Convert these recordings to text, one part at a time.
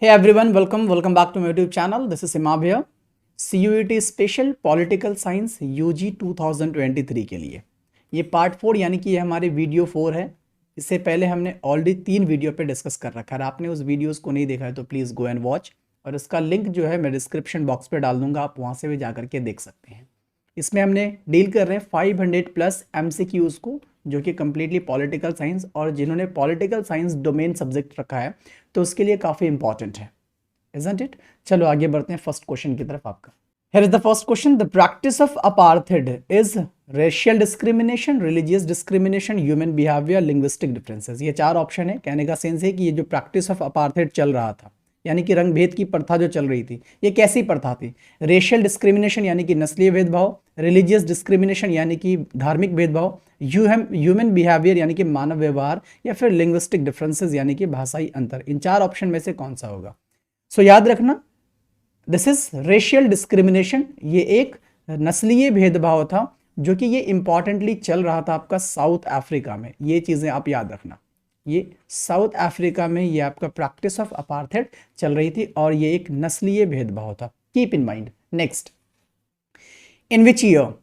Hey everyone, welcome back to my YouTube channel. This is Imab here. CUET special political science UG 2023 के लिए ये part 4 यानी कि ये हमारे वीडियो 4 है। इससे पहले हमने ऑलरेडी 3 वीडियो पे डिस्कस कर रखा है। आपने उस वीडियोस को नहीं देखा है तो प्लीज़ गो एंड वॉच, और इसका लिंक जो है मैं डिस्क्रिप्शन बॉक्स पे डाल दूंगा, आप वहाँ से भी जा करके देख सकते हैं। इसमें हमने डील कर रहे हैं 500 प्लस MCQs को, जो कि कम्प्लीटली पॉलिटिकल साइंस, और जिन्होंने पॉलिटिकल साइंस डोमेन सब्जेक्ट रखा है तो उसके लिए काफ़ी इंपॉर्टेंट है, isn't it? चलो आगे बढ़ते हैं फर्स्ट क्वेश्चन की तरफ आपका। Here is the first question. The practice of apartheid is racial discrimination, religious discrimination, human behavior, linguistic differences. ये 4 ऑप्शन है। कहने का सेंस है कि ये जो प्रैक्टिस ऑफ अपार्थेड चल रहा था, यानी कि रंग भेद की प्रथा जो चल रही थी, ये कैसी प्रथा थी? रेशियल डिस्क्रिमिनेशन यानी कि नस्लीय भेदभाव, रिलीजियस डिस्क्रिमिनेशन यानी कि धार्मिक भेदभाव, ह्यूमन बिहेवियर यानी कि मानव व्यवहार, या फिर लिंग्विस्टिक डिफरेंसेस यानी कि भाषाई अंतर। इन 4 ऑप्शन में से कौन सा होगा? सो याद रखना, दिस इज रेशियल डिस्क्रिमिनेशन। ये एक नस्लीय भेदभाव था जो कि ये इंपॉर्टेंटली चल रहा था आपका साउथ अफ्रीका में। ये चीज़ें आप याद रखना, ये साउथ अफ्रीका में ये आपका प्रैक्टिस ऑफ अपार्थेड चल रही थी और ये एक नस्लीय भेदभाव था। Keep in mind. Next, in which year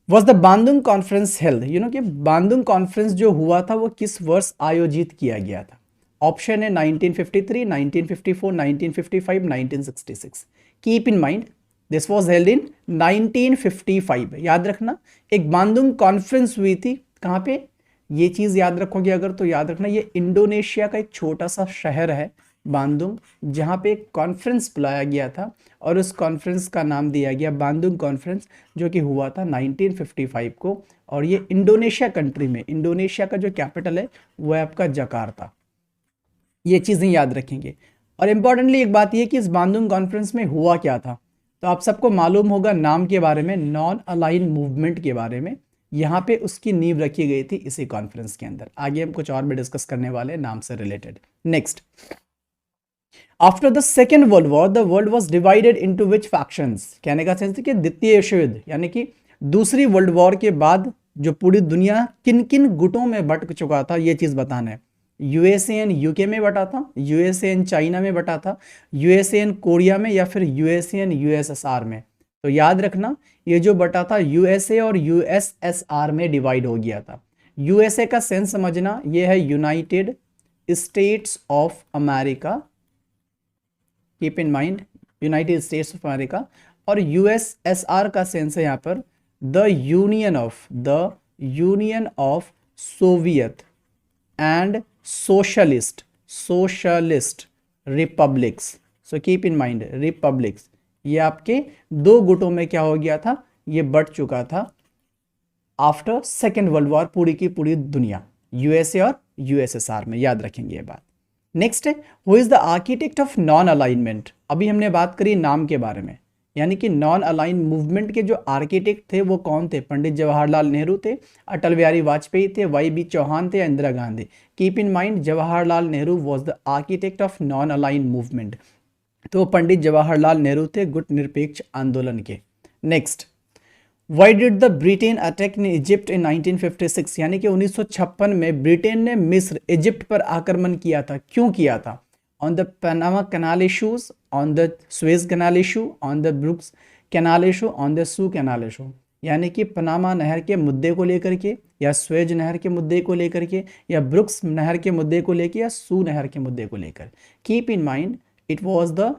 was the Bandung conference held? You know कि बांदुंग कॉन्फ्रेंस जो हुआ था वो किस वर्ष आयोजित किया गया था? ऑप्शन है 1953, 1954, 1955, 1966। Keep in mind, this was held in 1955। याद रखना, एक बांदुंग कॉन्फ्रेंस हुई थी। कहाँ पे? ये चीज़ याद रखोगे अगर तो याद रखना, ये इंडोनेशिया का एक छोटा सा शहर है बांदुंग, जहाँ पे एक कॉन्फ्रेंस बुलाया गया था और उस कॉन्फ्रेंस का नाम दिया गया बांदुंग कॉन्फ्रेंस, जो कि हुआ था 1955 को। और ये इंडोनेशिया कंट्री में, इंडोनेशिया का जो कैपिटल है वो है आपका जकार्ता। ये चीज़ें याद रखेंगे। और इम्पॉर्टेंटली एक बात यह कि इस बांदुंग कॉन्फ्रेंस में हुआ क्या था, तो आप सबको मालूम होगा नाम के बारे में, नॉन अलाइन मूवमेंट के बारे में। यहाँ पे उसकी नींव रखी गई थी इसी कॉन्फ्रेंस के अंदर। आगे हम कुछ और भी डिस्कस करने वाले हैं नाम से related. Next, after the second world war the world was divided into which factions? कहने का सेंस है कि द्वितीय विश्व युद्ध यानी कि दूसरी वर्ल्ड वॉर के बाद जो पूरी दुनिया किन किन गुटों में बट चुका था, ये चीज़ बताना है। यूएसएन यूके में बटा था, यूएसएन चाइना में बटा था, यूएसएन कोरिया में, या फिर यूएसएन यूएसएसआर में। तो याद रखना, ये जो बटा था यूएसए और यूएसएसआर में डिवाइड हो गया था। यूएसए का सेंस समझना, ये है United states of America. Keep in mind, United states of America. और यूएसएसआर का सेंस है यहाँ पर the union of Soviet and socialist republics. So keep in mind, republics ये आपके 2 गुटों में क्या हो गया था, ये बट चुका था आफ्टर सेकेंड वर्ल्ड वॉर, पूरी की पूरी दुनिया, यूएसए और यूएसएसआर में। याद रखेंगे ये बात। नेक्स्ट है, who is the architect of non alignment? अभी हमने बात करी नाम के बारे में, यानी कि नॉन अलाइन मूवमेंट के जो आर्किटेक्ट थे वो कौन थे? पंडित जवाहरलाल नेहरू थे, अटल बिहारी वाजपेयी थे, YB चौहान थे, Indira Gandhi. Keep in mind, Jawaharlal Nehru was the architect of non aligned movement. तो पंडित जवाहरलाल नेहरू थे गुट निरपेक्ष आंदोलन के। Next, why did the Britain attack in Egypt in 1956? यानी कि 1956 में ब्रिटेन ने मिस्र, इजिप्ट पर आक्रमण किया था। क्यों किया था? On the Panama canal issues, on the Suez canal issue, on the brooks canal issue, on the Soo canal issue. यानी कि पनामा नहर के मुद्दे को लेकर के, या सुएज नहर के मुद्दे को लेकर के, या ब्रुक्स नहर के मुद्दे को लेकर, या सू नहर के मुद्दे को लेकर। Keep in mind, it was the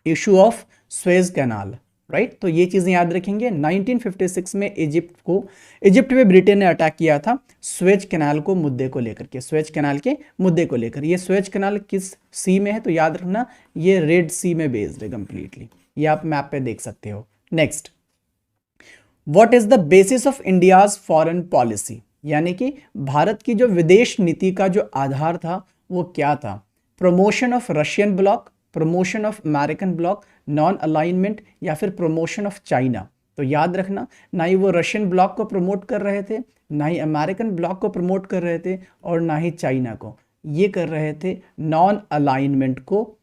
issue of Suez canal, right. तो ये चीज़ें याद रखेंगे। 1956 में इजिप्ट में ब्रिटेन ने अटैक किया था सुएज कैनाल को मुद्दे को लेकर के, सुएज कैनाल के मुद्दे को लेकर। ये सुएज कैनाल किस सी में है? तो याद रखना, ये रेड सी में बेस्ड है कंप्लीटली। ये आप मैप पे देख सकते हो। Next, what is the basis of India's foreign policy? यानी कि भारत की जो विदेश नीति का जो आधार था वो क्या था? Promotion of Russian block, promotion of American block, non alignment, या फिर प्रमोशन ऑफ चाइना। तो याद रखना, ना ही वो रशियन ब्लॉक को प्रमोट कर रहे थे, ना ही अमेरिकन ब्लॉक को प्रमोट कर रहे थे, और ना ही चाइना को। ये कर रहे थे नॉन अलाइनमेंट को,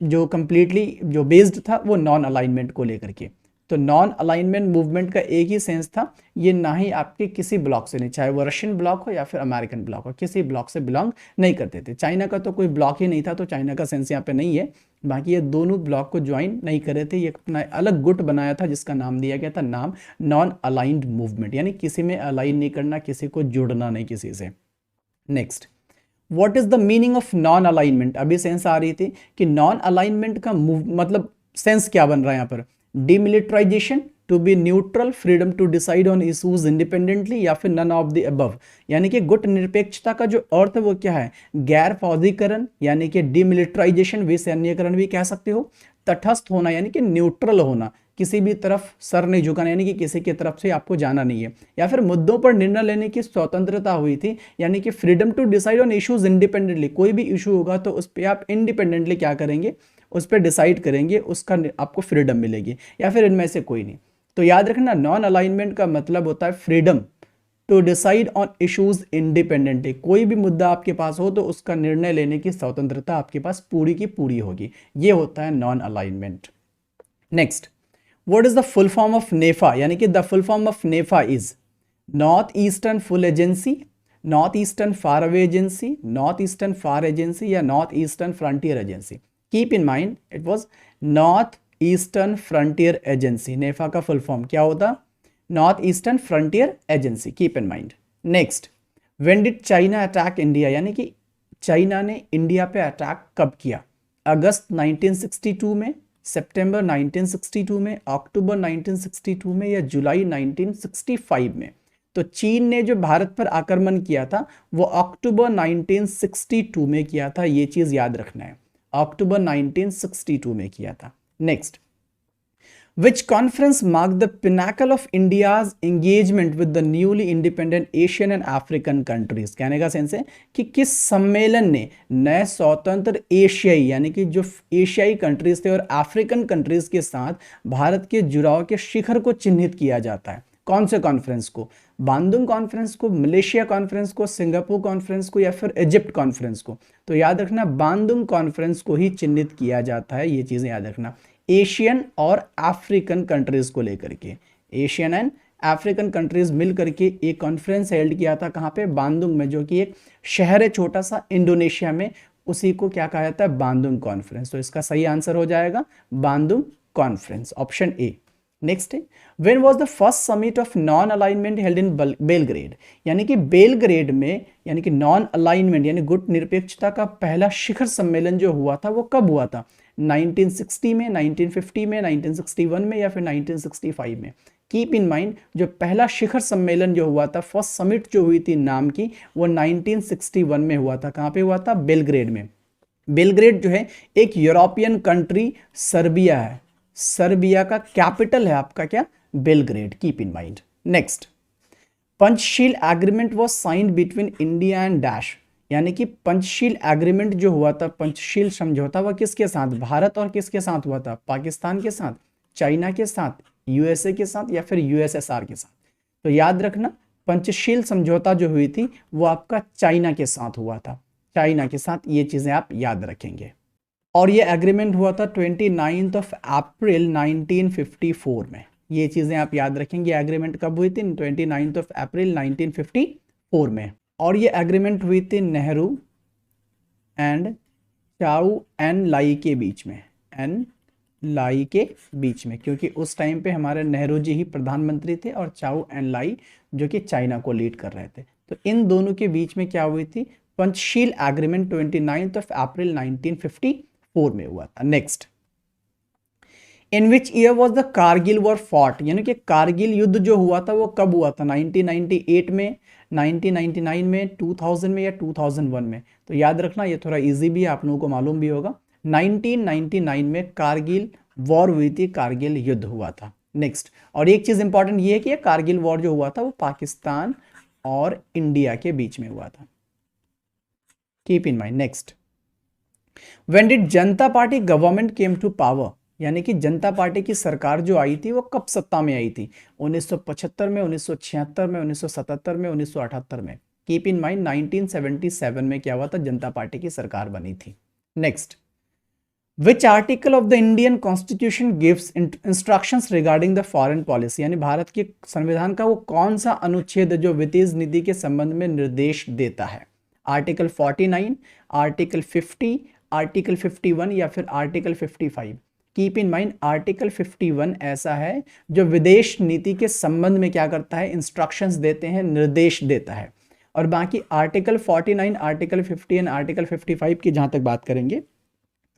जो कंप्लीटली जो बेस्ड था वो नॉन अलाइनमेंट को लेकर के। तो नॉन अलाइनमेंट मूवमेंट का एक ही सेंस था, ये ना ही आपके किसी ब्लॉक से नहीं, चाहे वो रशियन ब्लॉक हो या फिर अमेरिकन ब्लॉक हो, किसी ब्लॉक से बिलोंग नहीं करते थे। चाइना का तो कोई ब्लॉक ही नहीं था, तो चाइना का सेंस यहाँ पे नहीं है। बाकी ये दोनों ब्लॉक को ज्वाइन नहीं कर रहे थे, ये अपना अलग गुट बनाया था जिसका नाम दिया गया था नाम नॉन अलाइंड मूवमेंट, यानी किसी में अलाइन नहीं करना, किसी को जुड़ना नहीं किसी से। Next, what is the meaning of non alignment? अभी सेंस आ रही थी कि नॉन अलाइनमेंट का मतलब सेंस क्या बन रहा है यहाँ पर? Demilitarisation, to be neutral, freedom to decide on issues independently, या फिर नन ऑफ द अबव। यानी कि गुट निरपेक्षता का जो अर्थ है वो क्या है? गैर फौजीकरण यानी कि डिमिलिटराइजेशन, विसैन्यकरण भी कह सकते हो। तटस्थ होना यानी कि न्यूट्रल होना, किसी भी तरफ सर नहीं झुकाना, यानी कि किसी की तरफ से आपको जाना नहीं है। या फिर मुद्दों पर निर्णय लेने की स्वतंत्रता हुई थी, यानी कि freedom to decide on issues independently, कोई भी इशू होगा तो उस पर आप इंडिपेंडेंटली क्या करेंगे, उस पर डिसाइड करेंगे, उसका आपको फ्रीडम मिलेगी। या फिर इनमें से कोई नहीं। तो याद रखना, नॉन अलाइनमेंट का मतलब होता है freedom to decide on issues independently, कोई भी मुद्दा आपके पास हो तो उसका निर्णय लेने की स्वतंत्रता आपके पास पूरी की पूरी होगी, ये होता है non alignment. Next, what is the full form of NEFA? यानी कि the full form of NEFA is north eastern full agency, north eastern far away agency, north eastern far agency, या north eastern frontier agency. Keep in mind it was north eastern frontier agency. NEFA का full form क्या होता? North eastern frontier agency. Keep in mind. Next, when did China attack India? यानी कि China ने India पे attack कब किया? अगस्त 1962 में, सितंबर 1962 में, अक्टूबर 1962 में, या जुलाई 1965 में? तो चीन ने जो भारत पर आक्रमण किया था वो अक्टूबर 1962 में किया था, ये चीज याद रखना है, अक्टूबर 1962 में किया था। Next, which conference marked the pinnacle of India's engagement with the newly independent Asian and African countries? कहने का सेंस है कि किस सम्मेलन ने नए स्वतंत्र एशियाई यानी कि जो एशियाई कंट्रीज थे और अफ्रीकन कंट्रीज के साथ भारत के जुड़ाव के शिखर को चिन्हित किया जाता है? कौन से कॉन्फ्रेंस को? बांदुंग कॉन्फ्रेंस को, मलेशिया कॉन्फ्रेंस को, सिंगापुर कॉन्फ्रेंस को, या फिर इजिप्ट कॉन्फ्रेंस को? तो याद रखना, बांदुंग कॉन्फ्रेंस को ही चिन्हित किया जाता है, ये चीजें याद रखना। एशियन और अफ्रीकन कंट्रीज को लेकर के, एशियन एंड अफ्रीकन कंट्रीज मिल करके एक कॉन्फ्रेंस हेल्ड किया था, कहाँ पे? बांदुंग में, जो कि एक शहर है छोटा सा इंडोनेशिया में, उसी को क्या कहा जाता है? बांदुंग कॉन्फ्रेंस। तो इसका सही आंसर हो जाएगा बांदुंग कॉन्फ्रेंस, ऑप्शन ए। नेक्स्ट है, when was the first summit of non alignment held in Belgrade? यानी कि बेलग्रेड में, यानी कि नॉन अलाइनमेंट यानी गुट निरपेक्षता का पहला शिखर सम्मेलन जो हुआ था वो कब हुआ था? 1960 में, 1950 में, 1961 में, या फिर 1965 में? कीप इन माइंड, जो पहला शिखर सम्मेलन जो हुआ था, फर्स्ट समिट जो हुई थी नाम की, वो 1961 में हुआ था। कहाँ पे हुआ था? बेलग्रेड में। बेलग्रेड जो है एक यूरोपियन कंट्री सर्बिया है, सर्बिया का कैपिटल है आपका क्या? Belgrade. Keep in mind. Next, Panchsheel agreement was signed between India and dash? यानी कि पंचशील एग्रीमेंट जो हुआ था, पंचशील समझौता, वह किसके साथ? भारत और किसके साथ हुआ था? पाकिस्तान के साथ, चाइना के साथ, यूएसए के साथ, या फिर यूएसएसआर के साथ? तो याद रखना, पंचशील समझौता जो हुई थी वो आपका चाइना के साथ हुआ था, चाइना के साथ, ये चीजें आप याद रखेंगे। और ये एग्रीमेंट हुआ था 29 अप्रैल 1954 में, ये चीजें आप याद रखेंगे। एग्रीमेंट कब हुई थी? 29 अप्रैल 1954 में। और ये एग्रीमेंट हुई थी नेहरू एंड चाउ एन लाई के बीच में, एन लाई के बीच में, क्योंकि उस टाइम पे हमारे नेहरू जी ही प्रधानमंत्री थे और चाउ एन लाई जो कि चाइना को लीड कर रहे थे। तो इन दोनों के बीच में क्या हुई थी? पंचशील एग्रीमेंट 29 अप्रैल 1954 में हुआ था। Next, in which year was the Kargil war fought? यानी कि कारगिल युद्ध जो हुआ था वो कब हुआ था? 1998 में, 1999 में, 2000 में, या 2001 में? तो याद रखना, ये थोड़ा इजी भी है, आप लोगों को मालूम भी होगा। 1999 में कारगिल वॉर हुई थी, कारगिल युद्ध हुआ था। नेक्स्ट, और एक चीज इंपॉर्टेंट ये है कि कारगिल वॉर जो हुआ था वो पाकिस्तान और इंडिया के बीच में हुआ था। Keep in mind. Next, when did Janata party government came to power? यानी कि जनता पार्टी की सरकार जो आई थी वो कब सत्ता में आई थी? 1975 में, 1976 में, 1977 में, 1978 में? कीप इन माइंड, 1977 में क्या हुआ था? जनता पार्टी की सरकार बनी थी। Next, which article of the Indian constitution gives instructions regarding the foreign policy, यानी भारत के संविधान का वो कौन सा अनुच्छेद है जो विदेश नीति के संबंध में निर्देश देता है? आर्टिकल 49, आर्टिकल 50, आर्टिकल 51 या फिर article 55? Keep in mind article 51 ऐसा है जो विदेश नीति के संबंध में क्या करता है? इंस्ट्रक्शंस देते हैं, निर्देश देता है। और बाकी आर्टिकल 49, आर्टिकल 50 एंड आर्टिकल 55 की जहां तक बात करेंगे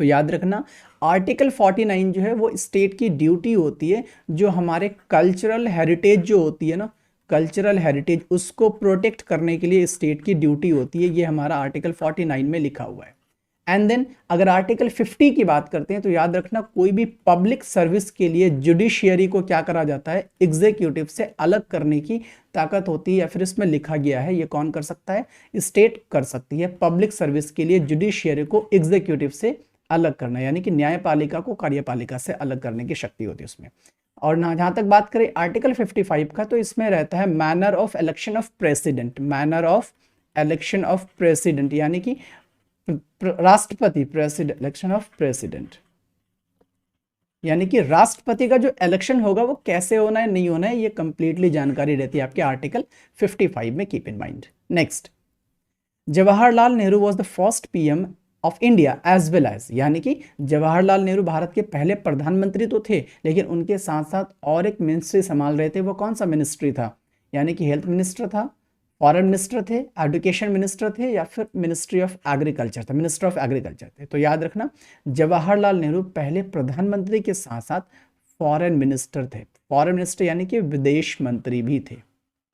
तो याद रखना आर्टिकल 49 जो है वो स्टेट की ड्यूटी होती है, जो हमारे कल्चरल हेरिटेज जो होती है ना, कल्चरल हेरिटेज, उसको प्रोटेक्ट करने के लिए स्टेट की ड्यूटी होती है। ये हमारा आर्टिकल 49 में लिखा हुआ है। एंड देन अगर आर्टिकल 50 की बात करते हैं तो याद रखना कोई भी पब्लिक सर्विस के लिए जुडिशियरी को क्या करा जाता है? एग्जीक्यूटिव से अलग करने की ताकत होती है, या फिर इसमें लिखा गया है ये कौन कर सकता है? स्टेट कर सकती है। पब्लिक सर्विस के लिए जुडिशियरी को एग्जीक्यूटिव से अलग करना, यानी कि न्यायपालिका को कार्यपालिका से अलग करने की शक्ति होती है उसमें। और ना जहां तक बात करें आर्टिकल 55 का तो इसमें रहता है manner of election of president, manner of election of president, यानी कि राष्ट्रपति, प्रेसिडेंट, इलेक्शन ऑफ प्रेसिडेंट, यानी कि राष्ट्रपति का जो इलेक्शन होगा वो कैसे होना है, नहीं होना है, ये कंप्लीटली जानकारी रहती है आपके आर्टिकल 55 में। Keep in mind. Next, Jawaharlal Nehru was the first PM of India as well as, यानी कि जवाहरलाल नेहरू भारत के पहले प्रधानमंत्री तो थे, लेकिन उनके साथ साथ और एक मिनिस्ट्री संभाल रहे थे। वो कौन सा मिनिस्ट्री था? यानी कि हेल्थ मिनिस्टर था, फॉरेन मिनिस्टर थे, एजुकेशन मिनिस्टर थे, या फिर मिनिस्ट्री ऑफ एग्रीकल्चर था, मिनिस्टर ऑफ एग्रीकल्चर थे। तो याद रखना जवाहरलाल नेहरू पहले प्रधानमंत्री के साथ साथ फॉरेन मिनिस्टर थे। फॉरेन मिनिस्टर यानी कि विदेश मंत्री भी थे।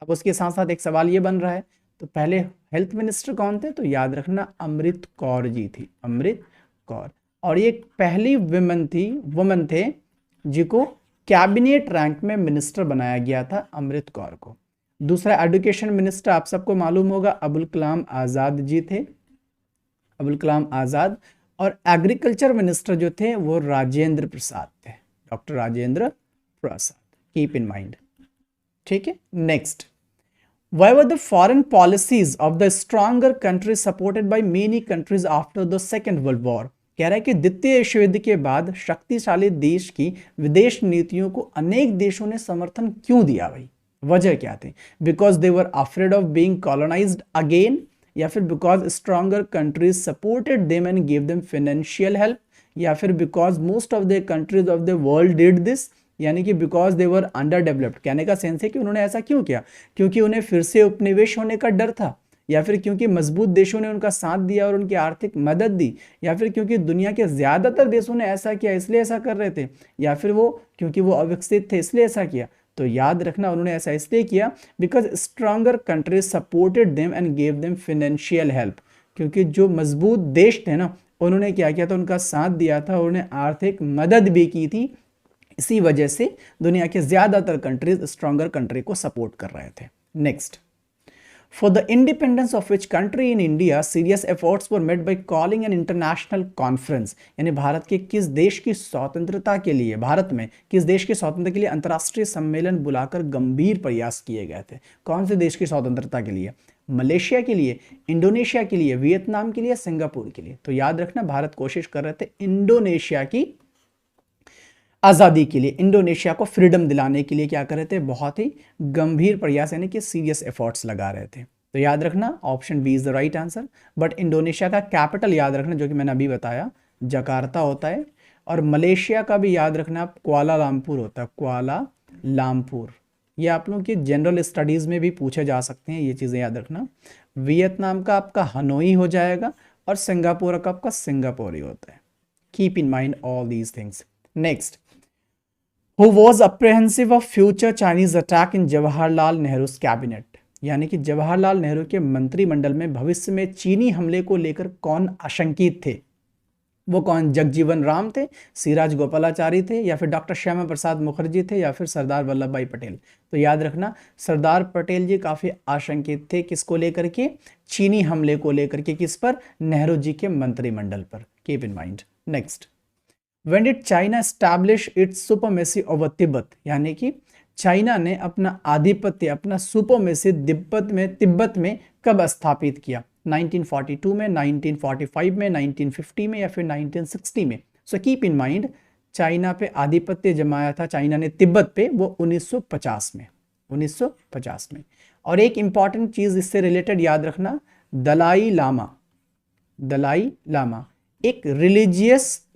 अब उसके साथ साथ एक सवाल ये बन रहा है, तो पहले हेल्थ मिनिस्टर कौन थे? तो याद रखना अमृत कौर जी थी, अमृत कौर। और ये पहली वुमन थे जिनको कैबिनेट रैंक में मिनिस्टर बनाया गया था, अमृत कौर को। दूसरा एजुकेशन मिनिस्टर आप सबको मालूम होगा अबुल कलाम आज़ाद जी थे, अबुल कलाम आज़ाद। और एग्रीकल्चर मिनिस्टर जो थे वो राजेंद्र प्रसाद थे, doctor Rajendra Prasad. Keep in mind, ठीक है। Next, Why were the foreign policies of the stronger countries supported by many countries after the Second World War? कह रहा है कि द्वितीय विश्व युद्ध के बाद शक्तिशाली देश की विदेश नीतियों को अनेक देशों ने समर्थन क्यों दिया भाई? वजह क्या थी? Because they were afraid of being colonised again, या फिर because stronger countries supported them and give them financial help, या फिर because most of the countries of the world did this, यानी कि because they were under developed. कहने का sense है कि उन्होंने ऐसा क्यों किया? क्योंकि उन्हें फिर से उपनिवेश होने का डर था, या फिर क्योंकि मजबूत देशों ने उनका साथ दिया और उनकी आर्थिक मदद दी, या फिर क्योंकि दुनिया के ज्यादातर देशों ने ऐसा किया इसलिए ऐसा कर रहे थे, या फिर वो क्योंकि वो अविकसित थे इसलिए ऐसा किया? तो याद रखना उन्होंने ऐसा इसलिए किया because stronger countries supported them and gave them financial help, क्योंकि जो मजबूत देश थे ना उन्होंने क्या किया था? उनका साथ दिया था, उन्होंने आर्थिक मदद भी की थी। इसी वजह से दुनिया के ज्यादातर कंट्रीज स्ट्रॉन्गर कंट्री को सपोर्ट कर रहे थे। Next, for the independence of which country in India serious efforts were made by calling an international conference, यानी भारत के किस देश की स्वतंत्रता के लिए, भारत में किस देश की स्वतंत्रता के लिए अंतर्राष्ट्रीय सम्मेलन बुलाकर गंभीर प्रयास किए गए थे? कौन से देश की स्वतंत्रता के लिए? मलेशिया के लिए, इंडोनेशिया के लिए, वियतनाम के लिए, सिंगापुर के लिए? तो याद रखना भारत कोशिश कर रहे थे इंडोनेशिया की आज़ादी के लिए, इंडोनेशिया को फ्रीडम दिलाने के लिए क्या कर रहे थे? बहुत ही गंभीर प्रयास यानी कि सीरियस एफर्ट्स लगा रहे थे। तो याद रखना option B is the right answer. But Indonesia का कैपिटल याद रखना, जो कि मैंने अभी बताया, जकार्ता होता है। और मलेशिया का भी याद रखना कुआलालंपुर होता है, कुआलालंपुर। ये आप लोगों की जनरल स्टडीज़ में भी पूछे जा सकते हैं, ये चीज़ें याद रखना। वियतनाम का आपका हनोई हो जाएगा, और सिंगापुर का आपका सिंगापुर ही होता है। Keep in mind all these things. Next, Who was apprehensive of future Chinese attack in Jawaharlal Nehru cabinet, यानी कि जवाहरलाल नेहरू के मंत्रिमंडल में भविष्य में चीनी हमले को लेकर कौन आशंकित थे? वो कौन? जगजीवन राम थे, सिराज गोपालाचारी थे, या फिर डॉक्टर श्यामा प्रसाद मुखर्जी थे, या फिर सरदार वल्लभ भाई पटेल? तो याद रखना सरदार पटेल जी काफी आशंकित थे। किसको लेकर के? चीनी हमले को लेकर के। किस पर? नेहरू जी के मंत्रिमंडल पर। Keep in mind. Next, When did China establish its supremacy over Tibet, यानी कि चाइना ने अपना आधिपत्य, अपना सुपरमेसी तिब्बत में कब स्थापित किया? 1942 में, 1945 में, 1950 में, या फिर 1960 में? So keep in mind, China पे आधिपत्य जमाया था चाइना ने तिब्बत पे, वो 1950 में, 1950 में। और एक इंपॉर्टेंट चीज इससे रिलेटेड याद रखना, दलाई लामा, दलाई लामा एक रिलीजियस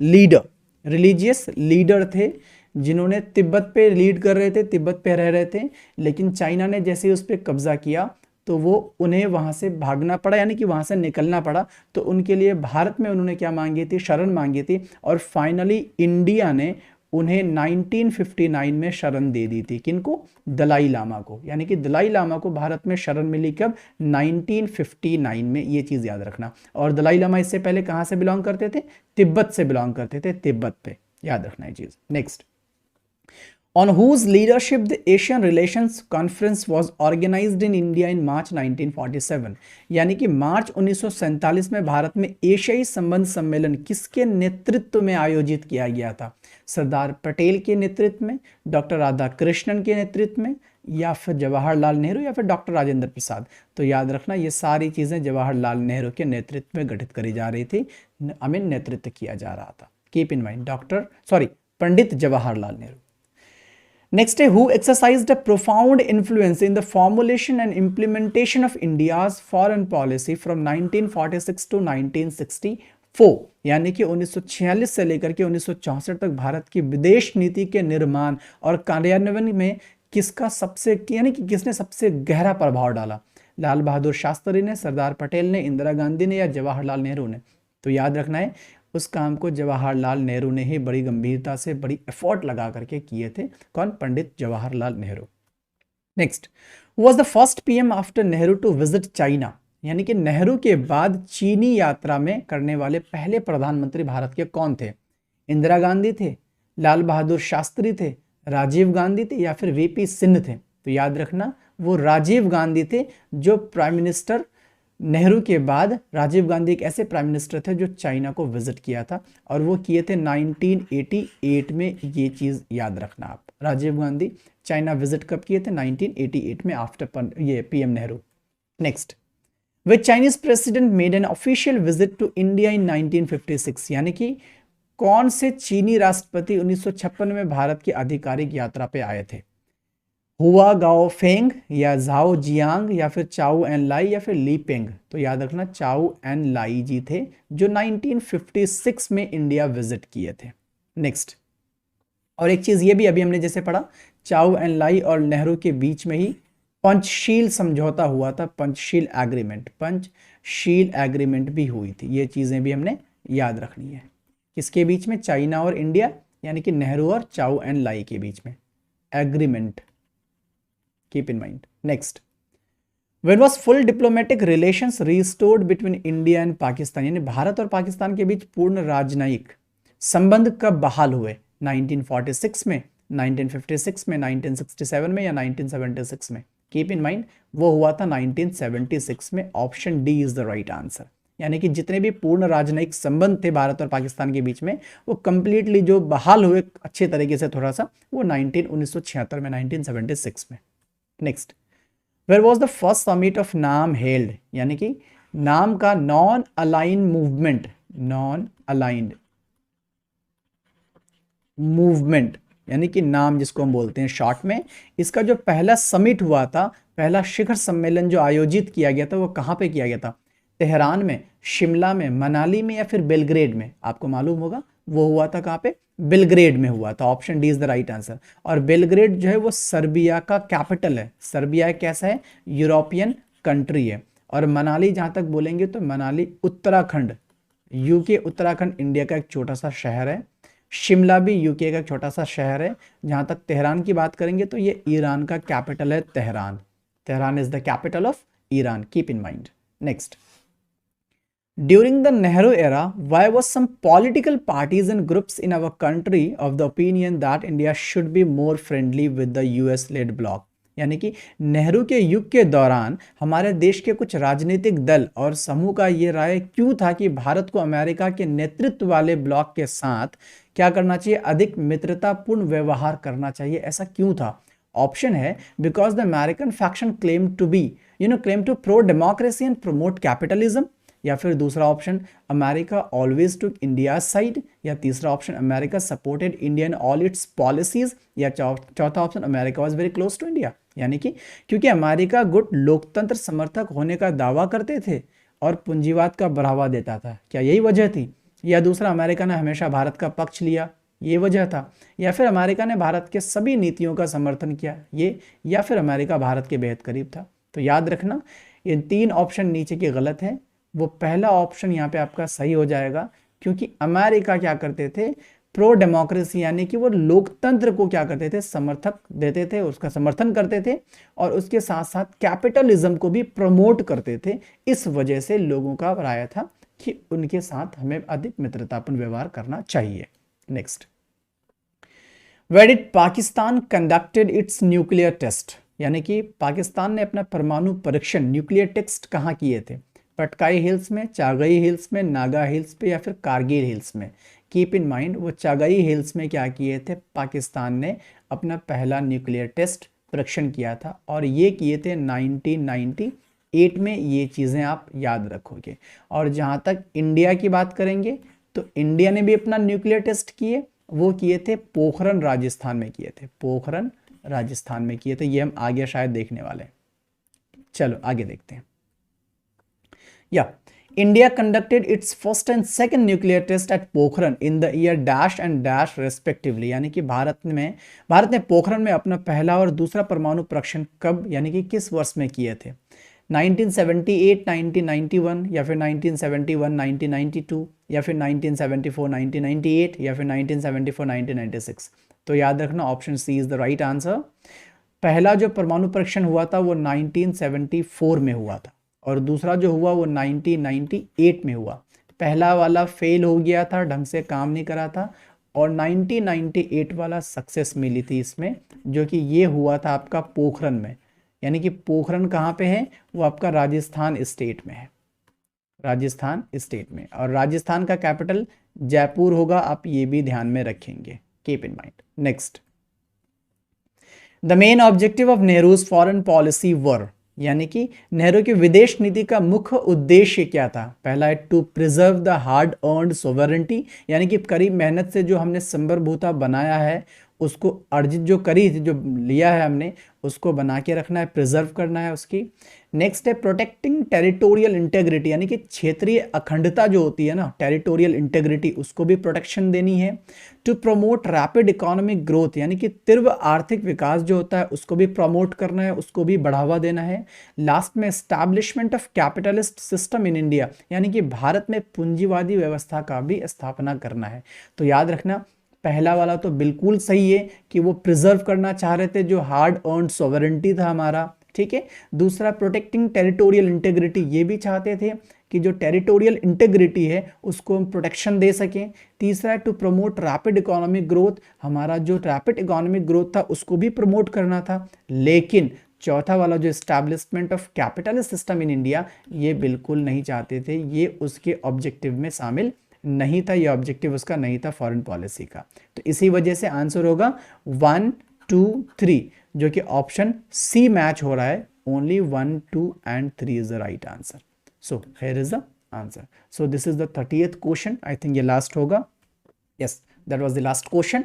लीडर थे जिन्होंने तिब्बत पे लीड कर रहे थे, तिब्बत पे रह रहे थे, लेकिन चाइना ने जैसे उस पर कब्जा किया तो वो उन्हें वहां से भागना पड़ा, यानी कि वहां से निकलना पड़ा। तो उनके लिए भारत में उन्होंने क्या मांगी थी, शरण मांगी थी, और फाइनली इंडिया ने उन्हें 1959 में शरण दे दी थी। किनको? दलाई लामा को। यानी कि दलाई लामा को भारत में शरण मिली कब? 1959 में। ये चीज याद रखना। और दलाई लामा इससे पहले कहां से बिलोंग करते थे? तिब्बत से बिलोंग करते थे, तिब्बत पे, याद रखना ये चीज। Next, on whose leadership the Asian Relations Conference was organized in India in March 1947। यानी कि मार्च 1947 में भारत में एशियाई संबंध सम्मेलन किसके नेतृत्व में आयोजित किया गया था? सरदार पटेल के नेतृत्व में, डॉक्टर राधाकृष्णन के नेतृत्व में, या फिर जवाहरलाल नेहरू, या फिर डॉक्टर राजेंद्र प्रसाद? तो याद रखना ये सारी चीजें जवाहरलाल नेहरू के नेतृत्व में गठित करी जा रही थी, नेतृत्व किया जा रहा था। Keep in mind, Pandit Jawaharlal Nehru. Next, who exercised a profound influence in the formulation and implementation of India's foreign policy from 1946 to 1964। यानी कि 1946 से लेकर के 1964 तक भारत की विदेश नीति के निर्माण और कार्यान्वयन में किसका सबसे, यानी कि किसने सबसे गहरा प्रभाव डाला? लाल बहादुर शास्त्री ने, सरदार पटेल ने, इंदिरा गांधी ने, या जवाहरलाल नेहरू ने? तो याद रखना है उस काम को जवाहरलाल नेहरू ने ही बड़ी गंभीरता से, बड़ी एफर्ट लगा करके किए थे। कौन? Pandit Jawaharlal Nehru. Next, who was the first PM after Nehru to visit China? यानी कि नेहरू के बाद चीनी यात्रा में करने वाले पहले प्रधानमंत्री भारत के कौन थे? इंदिरा गांधी थे, लाल बहादुर शास्त्री थे, राजीव गांधी थे, या फिर वीपी सिंह थे? तो याद रखना वो राजीव गांधी थे, जो प्राइम मिनिस्टर नेहरू के बाद राजीव गांधी एक ऐसे प्राइम मिनिस्टर थे जो चाइना को विजिट किया था, और वो किए थे 1988 में। ये चीज याद रखना आप, राजीव गांधी चाइना विजिट कब किए थे? 1988 में, आफ्टर ये PM Nehru. Next, which Chinese president made an official visit to India in 1956? यानी कि कौन से चीनी राष्ट्रपति 1956 में भारत की आधिकारिक यात्रा पे आए थे? हुआ गाओ फेंग, या झाओ जियांग, या फिर चाउ एन लाई, या फिर ली पेंग? तो याद रखना चाउ एन लाई जी थे जो 1956 में इंडिया विजिट किए थे। नेक्स्ट, और एक चीज ये भी अभी हमने जैसे पढ़ा, चाउ एन लाई और नेहरू के बीच में ही पंचशील समझौता हुआ था, पंचशील एग्रीमेंट भी हुई थी। ये चीजें भी हमने याद रखनी है। किसके बीच में? चाइना और इंडिया, यानी कि नेहरू और चाउ एन लाई के बीच में agreement. Keep in mind. Next, when was full diplomatic relations restored between India and Pakistan? यानी भारत और पाकिस्तान के बीच पूर्ण राजनयिक संबंध कब बहाल हुए? 1946 में, 1956 में, 1967 में, या 1976 में? Keep in mind, वो हुआ था 1976 में। Option D is the right answer. यानी कि जितने भी पूर्ण राजनयिक संबंध थे भारत और पाकिस्तान के बीच में, वो कंप्लीटली जो बहाल हुए अच्छे तरीके से थोड़ा सा, वो 1976 में, 1976 में। Next, where was the first summit of NAM held? यानी कि नाम का नॉन अलाइंड मूवमेंट, यानी कि नाम जिसको हम बोलते हैं शॉर्ट में, इसका जो पहला समिट हुआ था, पहला शिखर सम्मेलन जो आयोजित किया गया था, वो कहाँ पे किया गया था? तेहरान में, शिमला में, मनाली में, या फिर बेलग्रेड में? आपको मालूम होगा वो हुआ था कहाँ पे? बेलग्रेड में हुआ था। Option D is the right answer. और बेलग्रेड जो है वो सर्बिया का कैपिटल है। सर्बिया कैसा है? यूरोपियन कंट्री है। और मनाली जहां तक बोलेंगे तो मनाली उत्तराखंड, यूके उत्तराखंड इंडिया का एक छोटा सा शहर है। शिमला भी यूके का एक छोटा सा शहर है। जहां तक तेहरान की बात करेंगे तो ये ईरान का कैपिटल है, Tehran is the capital of Iran. Keep in mind. Next, during the Nehru era, why was some political parties and groups in our country of the opinion that India should be more friendly with the US-led bloc? यानी कि नेहरू के युग के दौरान हमारे देश के कुछ राजनीतिक दल और समूह का ये राय क्यों था कि भारत को अमेरिका के नेतृत्व वाले ब्लॉक के साथ क्या करना चाहिए? अधिक मित्रतापूर्ण व्यवहार करना चाहिए। ऐसा क्यों था? ऑप्शन है because the American faction claim to pro democracy and promote capitalism, या फिर दूसरा option America always took India side, या तीसरा option America supported India in all its policies, या चौथा option America was very close to India. यानी कि क्योंकि अमेरिका गुट लोकतंत्र समर्थक होने का दावा करते थे और पूंजीवाद का बढ़ावा देता था, क्या यही वजह थी? या दूसरा अमेरिका ने हमेशा भारत का पक्ष लिया, ये वजह था? या फिर अमेरिका ने भारत के सभी नीतियों का समर्थन किया, ये? या फिर अमेरिका भारत के बेहद करीब था? तो याद रखना ये 3 ऑप्शन नीचे के गलत है, वो पहला ऑप्शन यहाँ पे आपका सही हो जाएगा, क्योंकि अमेरिका क्या करते थे, प्रो डेमोक्रेसी यानी कि वो लोकतंत्र को क्या करते थे, समर्थक देते थे, उसका समर्थन करते थे और उसके साथ साथ कैपिटलिज्म को भी प्रमोट करते थे। इस वजह से लोगों का राय था कि उनके साथ हमें अधिक मित्रतापूर्ण व्यवहार करना चाहिए। Next, where did Pakistan conducted its nuclear test, यानी कि पाकिस्तान ने अपना परमाणु परीक्षण न्यूक्लियर टेस्ट कहाँ किए थे? पटकाई हिल्स में, चागई हिल्स में, नागा हिल्स पे, या फिर कारगिल हिल्स में? कीप इन माइंड वो चागई हिल्स में क्या किए थे, पाकिस्तान ने अपना पहला न्यूक्लियर टेस्ट परीक्षण किया था और ये किए थे 1998 में। ये चीज़ें आप याद रखोगे। और जहाँ तक इंडिया की बात करेंगे तो इंडिया ने भी अपना न्यूक्लियर टेस्ट किए, वो किए थे पोखरन राजस्थान में किए थे, पोखरन राजस्थान में किए थे। ये हम आगे शायद देखने वाले हैं। चलो आगे देखते हैं। या India conducted its first and second nuclear test at Pokhran in the year dash and dash respectively, यानी कि भारत ने पोखरन में अपना पहला और दूसरा परमाणु परीक्षण कब यानी कि किस वर्ष में किए थे? 1978, 1991, या फिर 1971, 1992, या फिर 1974, 1998, या फिर 1974, 1996? तो याद रखना option C is the right answer. पहला जो परमाणु परीक्षण हुआ था वो 1974 में हुआ था और दूसरा जो हुआ वो 1998 में हुआ। पहला वाला फेल हो गया था, ढंग से काम नहीं करा था, और 1998 वाला सक्सेस मिली थी इसमें, जो कि ये हुआ था आपका पोखरन में। यानी कि पोखरन कहाँ पे है? वो आपका राजस्थान स्टेट में है, राजस्थान स्टेट में। और राजस्थान का कैपिटल जयपुर होगा, आप ये भी ध्यान में रखेंगे, keep in mind. Next, the main objective of Nehru's foreign policy were, यानी कि नेहरू की विदेश नीति का मुख्य उद्देश्य क्या था? पहला है to preserve the hard earned sovereignty, यानी कि कड़ी मेहनत से जो हमने संप्रभुता बनाया है, उसको अर्जित जो करी थी, जो लिया है हमने, उसको बना के रखना है, प्रिजर्व करना है उसकी। नेक्स्ट है प्रोटेक्टिंग टेरिटोरियल इंटेग्रिटी, यानी कि क्षेत्रीय अखंडता जो होती है ना, टेरिटोरियल इंटेग्रिटी, उसको भी प्रोटेक्शन देनी है। To promote rapid economic growth, यानी कि तीव्र आर्थिक विकास जो होता है उसको भी प्रमोट करना है, उसको भी बढ़ावा देना है। लास्ट में establishment of capitalist system in India, यानी कि भारत में पूंजीवादी व्यवस्था का भी स्थापना करना है। तो याद रखना पहला वाला तो बिल्कुल सही है कि वो प्रिजर्व करना चाह रहे थे जो हार्ड अर्न्ड सॉवरेंटी था हमारा, ठीक है। दूसरा प्रोटेक्टिंग टेरिटोरियल इंटेग्रिटी, ये भी चाहते थे कि जो टेरिटोरियल इंटेग्रिटी है उसको हम प्रोटेक्शन दे सकें। तीसरा to promote rapid economic growth, हमारा जो रैपिड इकोनॉमिक ग्रोथ था उसको भी प्रमोट करना था। लेकिन चौथा वाला जो establishment of capitalist system in India, ये बिल्कुल नहीं चाहते थे, ये उसके ऑब्जेक्टिव में शामिल नहीं था, ये ऑब्जेक्टिव उसका नहीं था फॉरेन पॉलिसी का। तो इसी वजह से आंसर होगा 1, 2, 3, जो कि ऑप्शन सी मैच हो रहा है। Only 1, 2 and 3 is the right answer. So here is the answer. So this is the 30th question, I think ये लास्ट होगा। Yes, that was the last question.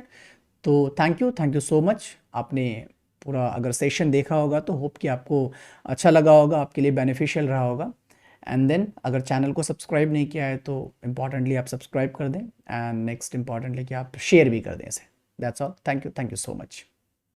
तो थैंक यू सो मच। आपने पूरा अगर session देखा होगा तो hope कि आपको अच्छा लगा होगा, आपके लिए बेनिफिशियल रहा होगा। एंड देन अगर चैनल को सब्सक्राइब नहीं किया है तो इम्पॉर्टेंटली आप सब्सक्राइब कर दें, एंड नेक्स्ट इम्पॉर्टेंटली कि आप शेयर भी कर दें इसे। That's all. Thank you so much.